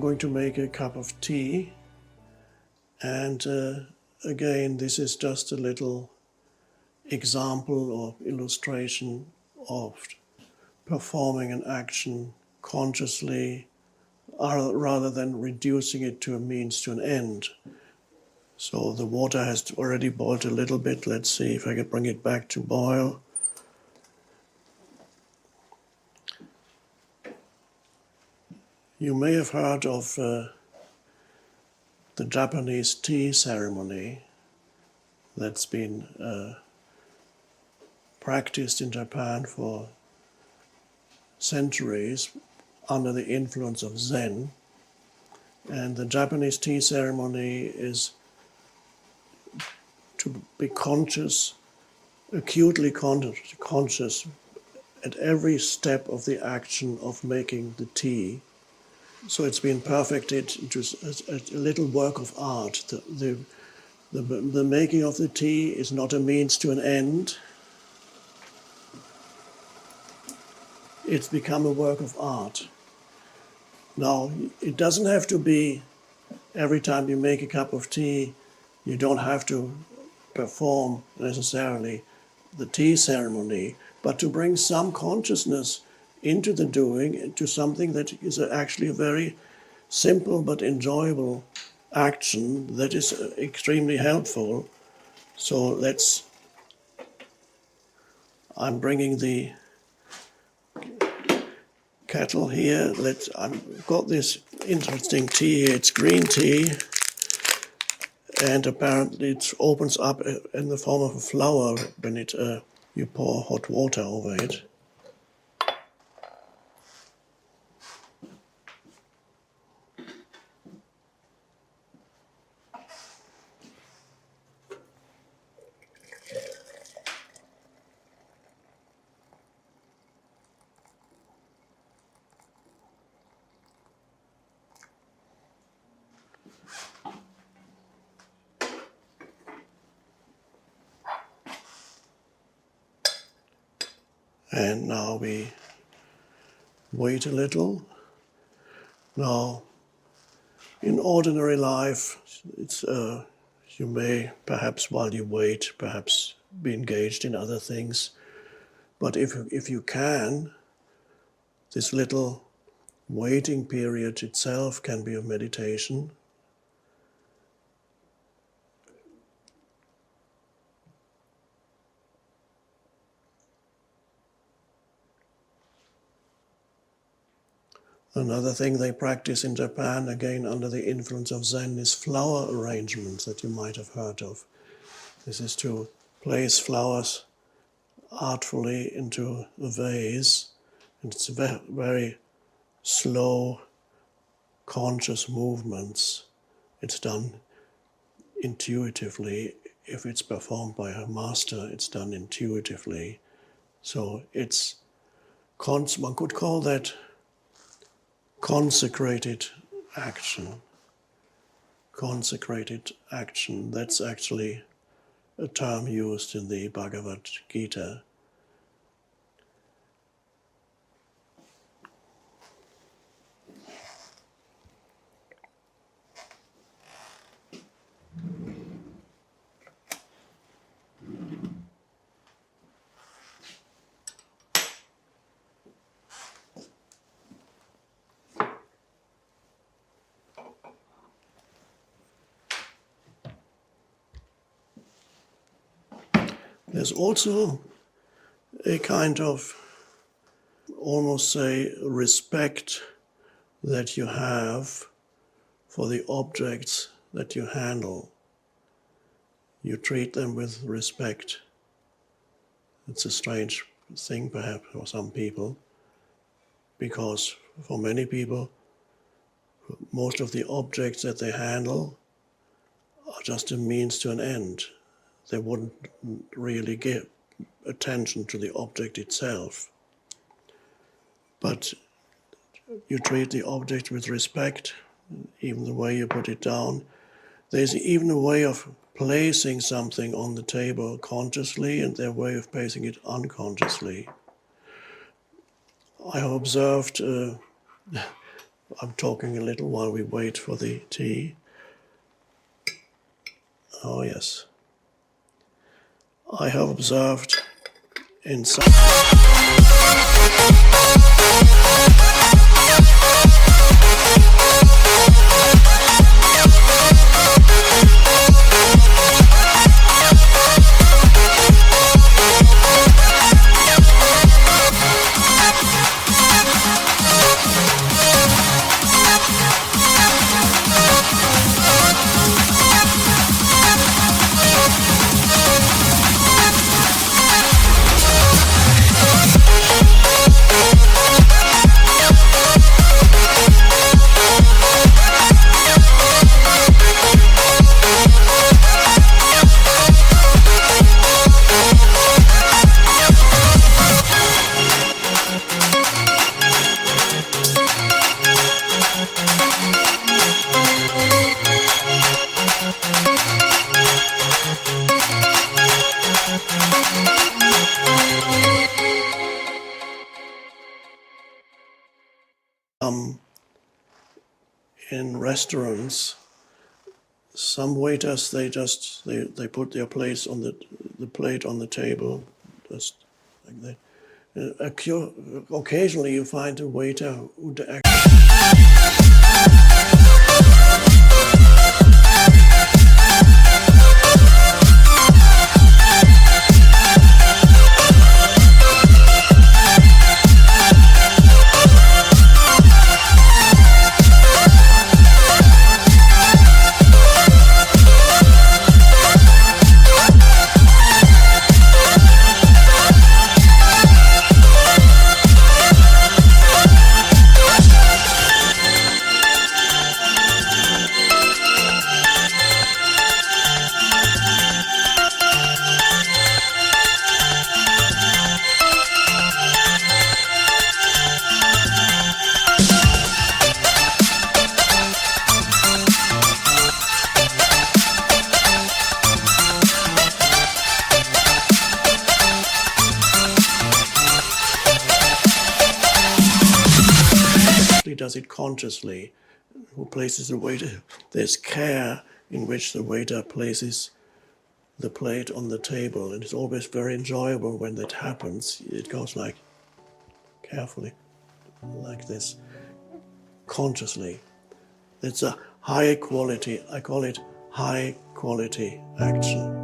going to make a cup of tea, and again, this is just a little example or illustration of performing an action consciously rather than reducing it to a means to an end. So the water has already boiled a little bit. Let's see if I can bring it back to boil. You may have heard of the Japanese tea ceremony that's been practiced in Japan for centuries under the influence of Zen. And the Japanese tea ceremony is to be conscious, acutely conscious at every step of the action of making the tea. So it's been perfected into a little work of art. The making of the tea is not a means to an end. It's become a work of art. Now, it doesn't have to be every time you make a cup of tea, you don't have to perform necessarily the tea ceremony, but to bring some consciousness into the doing, into something that is actually a very simple but enjoyable action that is extremely helpful. So I'm bringing the kettle here. I've got this interesting tea here. It's green tea, and apparently it opens up in the form of a flower when you pour hot water over it. And now we wait a little. Now, in ordinary life, you may, perhaps while you wait, perhaps be engaged in other things. But if you can, this little waiting period itself can be a meditation. Another thing they practice in Japan, again under the influence of Zen, is flower arrangements that you might have heard of. This is to place flowers artfully into a vase, and it's very, very slow, conscious movements. It's done intuitively. If it's performed by a master, it's done intuitively. So one could call that consecrated action. Consecrated action, that's actually a term used in the Bhagavad Gita. There's also a kind of, almost say, respect that you have for the objects that you handle. You treat them with respect. It's a strange thing perhaps for some people, because for many people, most of the objects that they handle are just a means to an end. They wouldn't really give attention to the object itself. But you treat the object with respect, even the way you put it down. There's even a way of placing something on the table consciously, and their way of placing it unconsciously. I have observed I'm talking a little while we wait for the tea. Oh yes. I have observed in some in restaurants, some waiters they put their place on the plate on the table, just like that. Occasionally you find a waiter who does it consciously, who places the waiter. There's care in which the waiter places the plate on the table, and it's always very enjoyable when that happens. It goes like carefully, like this, consciously. It's a high quality, I call it high quality action.